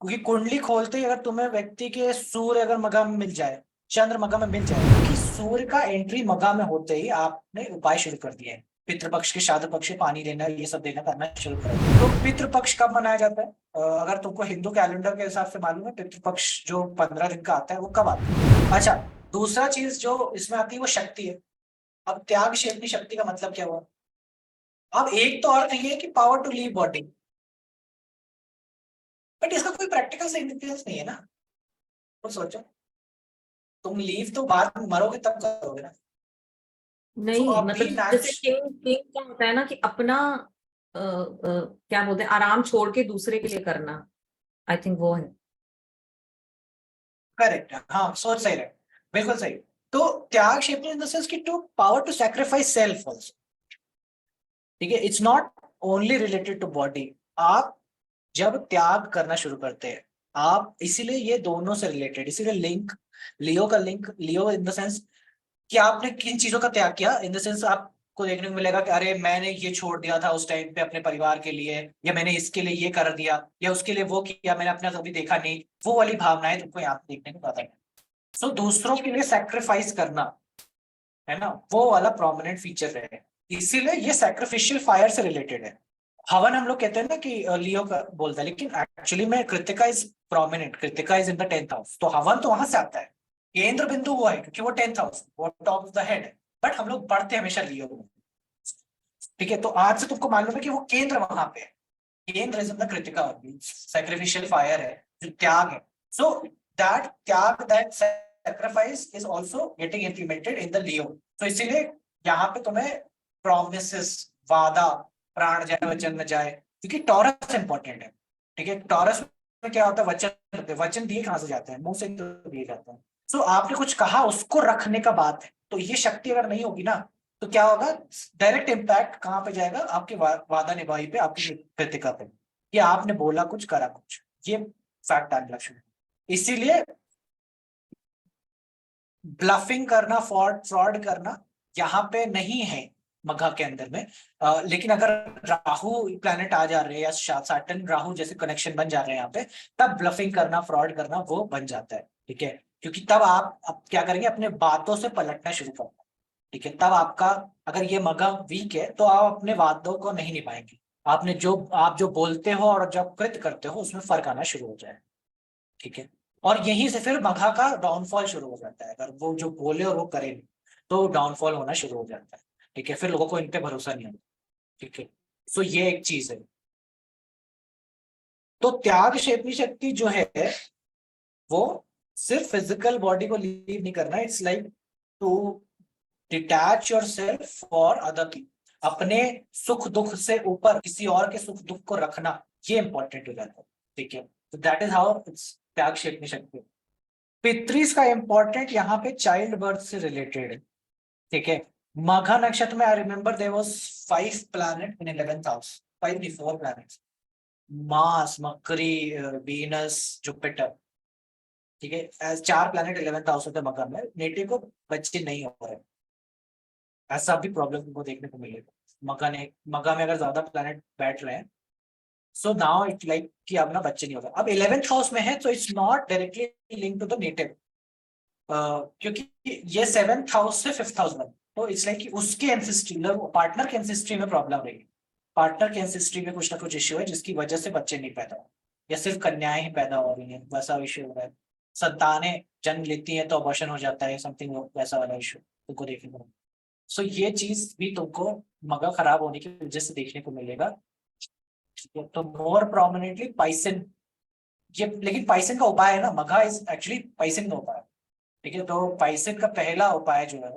क्योंकि कुंडली खोलते ही अगर तुम्हें व्यक्ति के सूर्य अगर मगह में मिल जाए, चंद्र मगह में मिल जाए, क्योंकि सूर्य का एंट्री मगह में होते ही आपने उपाय शुरू कर दिए हैं। पितृपक्ष के श्राद्ध पक्ष के पानी देना ये सब देना करना शुरू कर दिया। तो पितृपक्ष कब मनाया जाता है? अगर तुमको हिंदू कैलेंडर के हिसाब से मालूम है पितृपक्ष जो 15 दिन का आता है वो कब आता है? अच्छा, दूसरा चीज जो इसमें आती है वो शक्ति है। अब त्याग शेपनी शक्ति का मतलब क्या हुआ? अब एक तो और नहीं है कि power to leave body, but इसका कोई प्रैक्टिकल सिग्निफिकेंस नहीं है ना। तो सोचो, तुम लीव तो बाद में मरोगे तब करोगे ना। सो नहीं, अभी मतलब जैसे नेक्स्ट, किंग किंग का होता है ना कि अपना क्या बोलते हैं, आराम छोड़ के दूसरे के लिए करना। आई थिंक वो है। करेक्ट है, हाँ सोच सही रहे, बिल्कुल सही। तो त्याग शेपनी इन द सेंस कि to power to sacrifice self also. ठीक है, it's not only related to body. आप जब त्याग करना शुरू करते हैं, आप इसीलिए ये दोनों से रिलेटेड, इसीलिए लिंक, लियो का link, Leo in the sense कि आपने किन चीजों का त्याग किया, इन द सेंस आपको देखने को मिलेगा कि अरे मैंने ये छोड़ दिया था उस टाइम पे अपने परिवार के लिए, या मैंने इसके लिए ये कर दिया, या उसके लिए वो किया, मैंने अपना कभी देखा नहीं, वो वाली भावनाएं तुमको यहाँ पे देखने को पाता है। सो दूसरों के लिए सेक्रीफाइस करना, है ना, वो वाला प्रोमिनेंट फीचर है। इसीलिए ये सैक्रिफिशियल फायर से रिलेटेड है। हवन हम लोग कहते हैं ना कि लियो का बोलता है, लेकिन एक्चुअली में Kritika is prominent, Kritika is in the 10th house, तो हवन तो वहां से आता है। केंद्र बिंदु वो है क्योंकि वो 10th हाउस, वो टॉप ऑफ द हेड है। बट हम लोग पढ़ते हमेशा लियो में। ठीक है, तो आज से तुमको मालूम है कि वो केंद्र वहां पे है। केंद्र is in the Krittika, sacrificial fire है, जो त्याग है। सो दैट त्याग, that sacrifice is also getting implemented in the Leo. तो इसीलिए यहाँ पे तुम्हें प्रोमिसेस, वादा, प्राण जाए वचन न जाए, क्योंकि टॉरस इंपॉर्टेंट है। ठीक है, टॉरस में क्या होता है, वचन, वचन दिए कहां से जाते हैं, मुंह से तो दिए जाते हैं। सो आपने कुछ कहा उसको रखने का बात है, तो ये शक्ति अगर नहीं होगी ना, तो क्या होगा, डायरेक्ट इम्पैक्ट कहां पे जाएगा, आपके वादा निभाई पे, आपकी कृतिका पे, कि आपने बोला कुछ करा कुछ। ये फैक्ट आने लक्षण है। इसीलिए ब्लफिंग करना, फ्रॉड फ्रॉड करना यहाँ पे नहीं है मघा के अंदर में। लेकिन अगर राहु प्लैनेट आ जा रहे हैं या सैटर्न राहु जैसे कनेक्शन बन जा रहे हैं यहाँ पे, तब ब्लफिंग करना, फ्रॉड करना वो बन जाता है। ठीक है, क्योंकि तब आप अब क्या करेंगे, अपने बातों से पलटना शुरू करेंगे। ठीक है, तब आपका, अगर ये मगह वीक है तो आप अपने वादों को नहीं निभाएंगे। आपने जो, आप जो बोलते हो और जब कृत करते हो उसमें फर्क आना शुरू हो जाए। ठीक है, और यहीं से फिर मघा का डाउनफॉल शुरू हो जाता है। अगर वो जो बोले और वो करे नहीं, तो डाउनफॉल होना शुरू हो जाता है। ठीक है, फिर लोगों को इन पे भरोसा नहीं होता। ठीक है, सो ये एक चीज है। तो त्याग शेपनी शक्ति जो है वो सिर्फ फिजिकल बॉडी को लीव नहीं करना, it's like to detach yourself for other thing. अपने सुख दुख से ऊपर किसी और के सुख दुख को रखना, ये इंपॉर्टेंट हो जाता है। ठीक है, तो दैट इज हाउ इट्स त्याग शेपनी शक्ति। पितृस का इंपॉर्टेंट यहाँ पे चाइल्ड बर्थ से रिलेटेड है। ठीक है, मघा नक्षत्र में I remember there was 5 planet in 11th house, 5 नहीं 4 planets, Mars, Mercury, Venus, Jupiter. ठीक है, एज 4 प्लैनेट 11th हाउस होते हैं मघा में, नेटिव को बच्चे नहीं हो रहे। ऐसा भी प्रॉब्लम को देखने को मिलेगा। मघा में अगर ज्यादा प्लैनेट बैठ रहे हैं, सो नाउ इट लाइक कि अब ना बच्चे नहीं होगा। अब 11th हाउस में है तो it's not directly link to the native, क्योंकि ये 7th हाउस से 5th हाउस में, तो इट्स लाइक कि उसके एंसेस्ट्री, पार्टनर के एंसेस्ट्री में प्रॉब्लम रहेगी। पार्टनर के एंसेस्ट्री में कुछ ना कुछ इश्यू है जिसकी वजह से बच्चे नहीं पैदा हो, या सिर्फ कन्याएं ही पैदा हो रही हैं, वैसा इश्यू हो रहा है। संतानें जन्म लेती हैं तो अबॉर्शन हो जाता है, समथिंग वैसा वाला इश्यू तुमको देखने को। सो ये चीज भी तुमको मगा खराब होने की वजह से देखने को मिलेगा। ठीक है, तो मोर प्रोमिनेंटली पाइसन, ये लेकिन पाइसन का उपाय है ना, मगा इज एक्चुअली पाइसन का उपाय। ठीक है, तो पाइसन का पहला उपाय जो है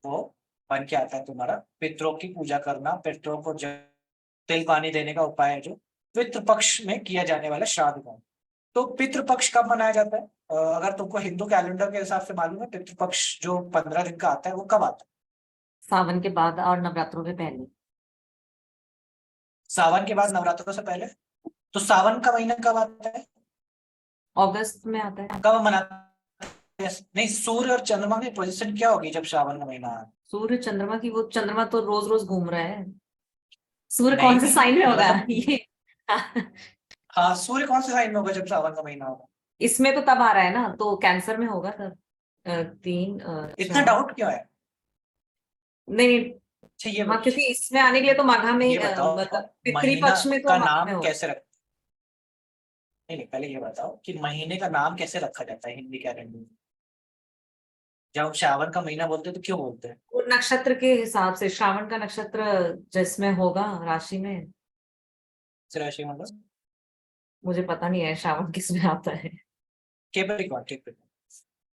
वो बन के आता है तुम्हारा पितरों की पूजा करना, पितरों को तिल पानी देने का उपाय है जो पितृ पक्ष में किया जाने वाला श्राद्ध का। तो पितृ पक्ष कब मनाया जाता है? अगर तुमको हिंदू कैलेंडर के हिसाब से मालूम है पितृ पक्ष जो 15 दिन का आता है वो कब आता है? सावन के बाद और नवरात्रों के पहले। सावन के बाद, नवरात्रों से पहले। तो सावन का महीना कब आता है, अगस्त में आता है। कब मनाते हैं? नहीं, सूर्य और चंद्रमा की पोजीशन क्या होगी जब श्रावण का महीना आए? सूर्य चंद्रमा की, वो चंद्रमा तो रोज रोज घूम रहा है। सूर्य कौन से नहीं, साइन में होगा मतलब ये? हाँ, सूर्य कौन से साइन में होगा जब श्रावण का महीना होगा? इसमें तो तब आ रहा है ना, तो कैंसर में होगा तब। 3 इतना 4। डाउट क्यों है? नहीं। अच्छा ये हाँ, क्योंकि इसमें आने के लिए तो माघा में ये बताओ, मतलब महीना पितृपक्ष में तो का माघ में नाम होगा। कैसे रख नहीं नहीं, पहले ये बताओ कि महीने का नाम कैसे रखा जाता है हिंदी कैलेंडर में? जब हम श्रावण का महीना बोलते हैं तो क्यों बोलते हैं? वो नक्षत्र के हिसाब से, श्रावण का नक्षत्र जिसमें होगा राशि में। इस राशि में मतलब मुझे पता नहीं है श्रावण किस में आता है। Capricorn, Capricorn.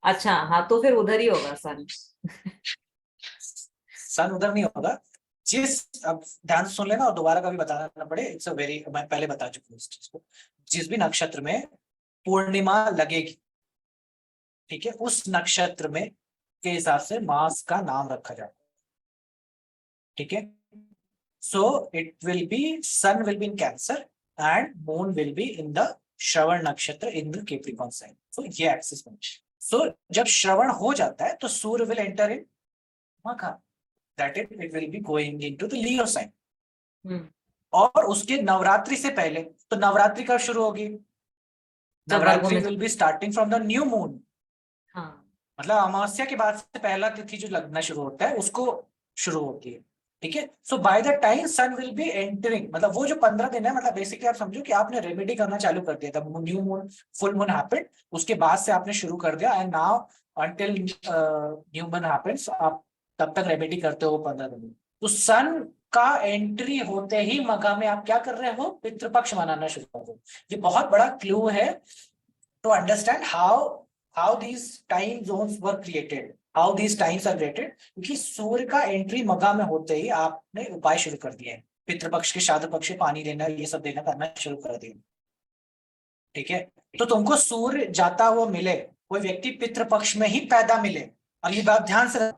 अच्छा, हाँ, तो फिर उधर ही होगा सन। सन उधर नहीं होगा। जिस अब ध्यान से सुन लेना और दोबारा कभी बताना ना पड़े, इट्स अ वेरी, मैं पहले बता चुका हूँ इस चीज को। जिस भी नक्षत्र में पूर्णिमा लगेगी, ठीक है, उस नक्षत्र में के हिसाब से मास का नाम रखा जाता है। ठीक है, so it will be, sun will be in Cancer and moon will be in the Shravana nakshatra in the Capricorn sign. So ये एक्सिस बन, सो जब श्रवण हो जाता है तो Surya will enter in Magha, that it will be going into the Leo sign. Hmm. और उसके नवरात्रि से पहले, तो नवरात्रि कब शुरू होगी? जब वर्गों नवरात्रि में। Will be starting from the new moon, हाँ। मतलब अमावस्या के बाद से पहला तिथि जो लगना शुरू होता है उसको शुरू होती है। ठीक है, so by the time sun will be entering, मतलब वो जो 15 दिन है, मतलब बेसिकली आप समझो कि आपने रेमेडी करना चालू कर दिया था, new moon, full moon happened, उसके बाद से आपने शुरू कर दिया, and now until new moon happens आप तब तक रेमेडी करते हो 15 दिन। तो सन का एंट्री होते ही मघा में आप क्या कर रहे हो? पितृपक्ष मनाना शुरू कर दो। ये बहुत बड़ा क्लू है to understand how these time zones were created, how these times are created, क्योंकि सूर्य का एंट्री मघा में होते ही आपने उपाय शुरू कर दिए हैं, पितृपक्ष के श्राद्ध पक्ष के पानी देना, ये सब देना करना शुरू कर दिया। ठीक है, तो तुमको सूर्य जाता हुआ मिले, कोई व्यक्ति पितृपक्ष में ही पैदा मिले, और ये बात ध्यान से रख,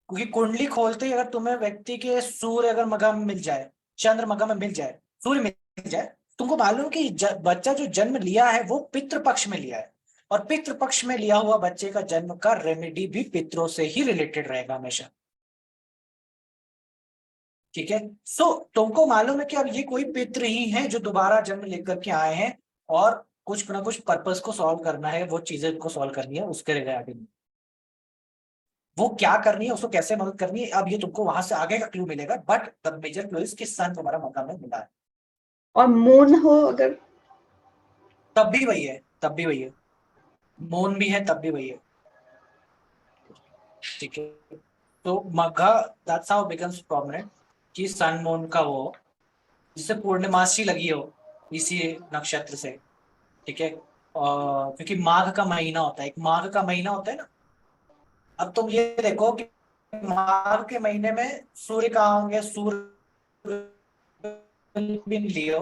क्योंकि कुंडली खोलते ही अगर तुम्हें व्यक्ति के सूर्य अगर मघा में मिल जाए, चंद्र मघा में मिल जाए, सूर्य मिल जाए, तुमको मालूम कि बच्चा जो जन्म लिया है वो पितृपक्ष में लिया है, और पितृपक्ष में लिया हुआ बच्चे का जन्म का रेमेडी भी पितरों से ही रिलेटेड रहेगा हमेशा। ठीक है, सो तुमको मालूम है कि अब ये कोई पितृ ही है जो दोबारा जन्म लेकर के आए हैं, और कुछ ना कुछ पर्पस को सॉल्व करना है, वो चीजें को सॉल्व करनी है, उसके रिगार्डिंग वो क्या करनी है, उसको कैसे मदद करनी है, अब ये तुमको वहां से आगे का क्लू मिलेगा, but the major clue is कि सन तुम्हारा मौका में मिला है। और मून हो अगर? तब भी वही है, तब भी वही है, मून भी है तब भी वही है। ठीक है, तो मघा, दैट्स हाउ बिकम्स प्रोमिनेंट कि सन मून का वो, जिससे पूर्णिमासी लगी हो इसी नक्षत्र से। ठीक है, और क्योंकि माघ का महीना होता है, एक माघ का महीना होता है ना, अब तुम ये देखो कि माघ के महीने में सूर्य कहाँ होंगे? सूर्य लियो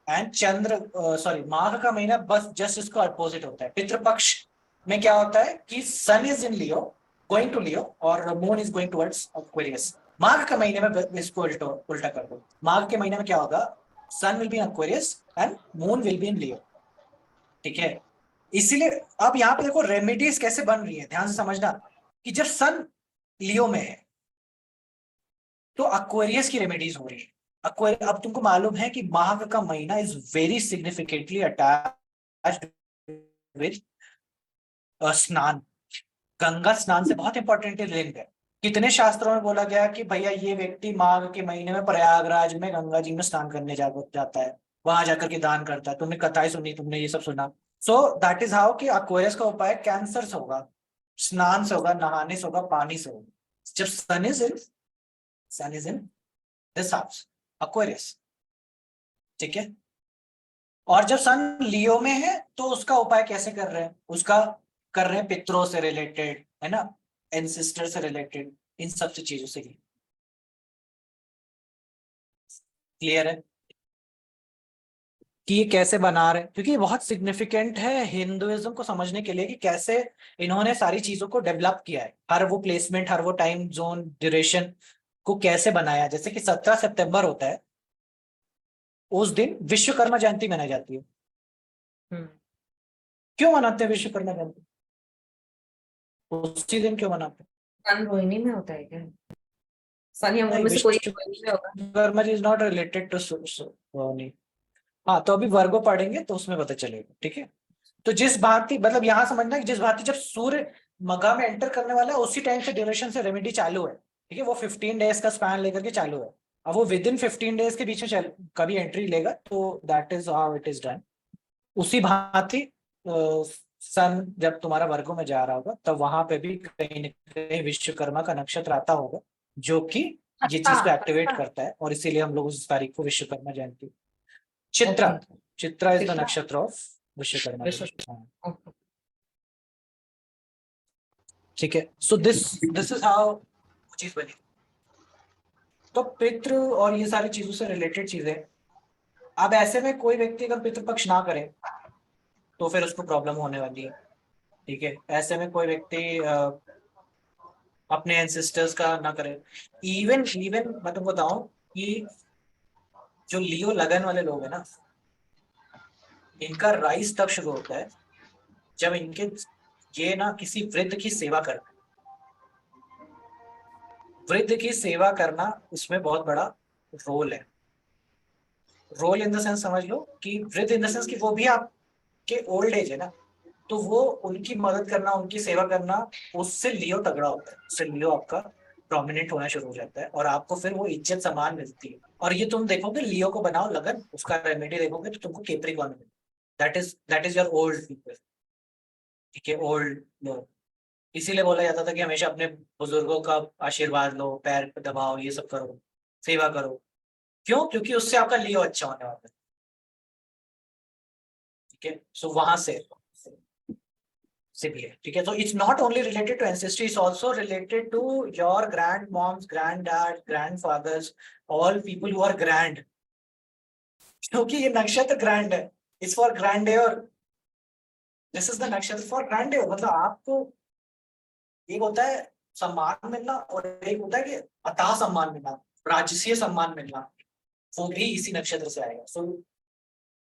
एंड चंद्र, सॉरी, माघ का महीना बस जस्ट इसका अपोजिट होता है। पितृपक्ष में क्या होता है कि sun is in Leo, going to Leo, और moon is going towards Aquarius. Magh के महीने में इसको उल्टा उल्टा कर दो, माघ के महीने में क्या होगा? Sun will be in Aquarius and moon will be in Leo. ठीक है, इसीलिए अब यहाँ पे देखो रेमेडीज कैसे बन रही है, ध्यान से समझना, कि जब सन लियो में है तो एक्वेरियस की रेमेडीज हो रही है। अब तुमको मालूम है कि माघ का महीना is very significantly attached with स्नान, गंगा स्नान से बहुत इंपॉर्टेंट लिंक है। कितने शास्त्रों में बोला गया कि भैया ये व्यक्ति माघ के महीने में प्रयागराज में गंगा जी में स्नान करने जाता है, वहां जाकर के दान करता है, तुमने कथाएं सुनी, तुमने ये सब सुना। सो दैट इज हाउ कि एक्वेरियस का उपाय कैंसर से होगा, स्नान से होगा, नहाने से होगा, पानी से होगा, जब sun is in this house, Aquarius. ठीक है, और जब सन लियो में है तो उसका उपाय कैसे कर रहे हैं? उसका कर रहे हैं पितरों से रिलेटेड, है ना, एंसेस्टर से रिलेटेड, इन सब से चीजों से। क्लियर है कि ये कैसे बना रहे हैं? क्योंकि ये बहुत सिग्निफिकेंट है हिंदुइज्म को समझने के लिए कि कैसे इन्होंने सारी चीजों को डेवलप किया है, हर वो प्लेसमेंट, हर वो टाइम जोन, ड्यूरेशन को कैसे बनाया। जैसे कि 17 सितंबर होता है, उस दिन विश्वकर्मा जयंती मनाई जाती है। हम्म। क्यों मनाते हैं विश्वकर्मा जयंती? उसी दिन क्यों मनाते सन रोहिणी में होता है क्या? सन या हैं? मून नहीं, में से कोई एक रोहिणी में होगा। Vishwakarma ji is not related to, नहीं, हाँ, तो अभी वर्गो पढ़ेंगे तो उसमें पता चलेगा, ठीक है। तो जिस भांति, मतलब यहाँ समझना कि जिस भांति जब सूर्य मघा में एंटर करने वाला है उसी टाइम से ड्यूरेशन से रेमेडी चालू है, ठीक है। वो 15 डेज का स्पैन लेकर के चालू है। अब वो विद इन 15 डेज के बीच में कभी एंट्री लेगा, तो that is how it is done. उसी भांति सन जब तुम्हारा वर्गो में जा रहा होगा तब वहां पे भी कहीं न कहीं विश्वकर्मा का नक्षत्र आता होगा, जो कि ये चीज को एक्टिवेट करता है, और इसीलिए हम लोग उस तारीख को Vishwakarma Jayanti. Chitra, Chitra is the Chitra. Nakshatra of Vishwakarma. हाँ, ओके। ठीक है। सो दिस इज हाउ चीज बनी। तो पितृ और ये सारी चीजों से रिलेटेड चीजें, अब ऐसे में कोई व्यक्ति अगर पितृपक्ष ना करे तो फिर उसको प्रॉब्लम होने वाली है, ठीक है। ऐसे में कोई व्यक्ति अपने एंसेस्टर्स का ना करे। इवन इवन मैं तुमको बताऊं कि जो लियो लगन वाले लोग हैं ना, इनका राइज तब शुरू होता है जब इनके ये ना किसी वृद्ध की सेवा करते हैं। वृद्ध की सेवा करना उसमें बहुत बड़ा रोल है। रोल इन द सेंस समझ लो कि वृद्ध इन द सेंस कि वो भी आपके ओल्ड एज है ना, तो वो उनकी मदद करना, उनकी सेवा करना, उससे लियो तगड़ा होता है, उससे लियो आपका प्रोमिनेंट होना शुरू हो जाता है, और आपको फिर वो इज्जत सम्मान मिलती है। और ये तुम देखोगे, लियो को बनाओ लगन, उसका रेमेडी देखोगे तो तुमको केप्रिकॉर्न मिलेगा। That is your old people, ठीक है, ओल्ड लोग। इसीलिए बोला जाता था कि हमेशा अपने बुजुर्गों का आशीर्वाद लो, पैर पे दबाओ, ये सब करो, सेवा करो। क्यों? क्योंकि उससे आपका लियो अच्छा होने वाला है, ठीक है। सो वहां से भी है, ठीक है। तो it's not only related to ancestry, it's also related to your grand moms, grand dad, grand fathers, all people who are grand, क्योंकि ये नक्षत्र ग्रैंड है। It's for grandeur, this is the nakshatra for grandeur. मतलब आपको एक होता है सम्मान मिलना, और एक होता है कि अतः सम्मान मिलना, राजसीय सम्मान मिलना, वो भी इसी नक्षत्र से आएगा। So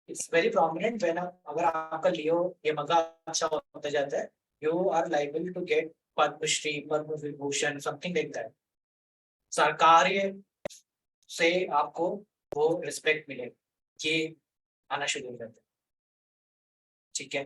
it's very prominent when, अगर आपका लियो ये मगा अच्छा होता जाता है, you are liable to get Padmashri, Padma Vibhushan, something like that. सरकार से आपको वो रिस्पेक्ट मिले, ये आना शुरू हो जाता है, ठीक है।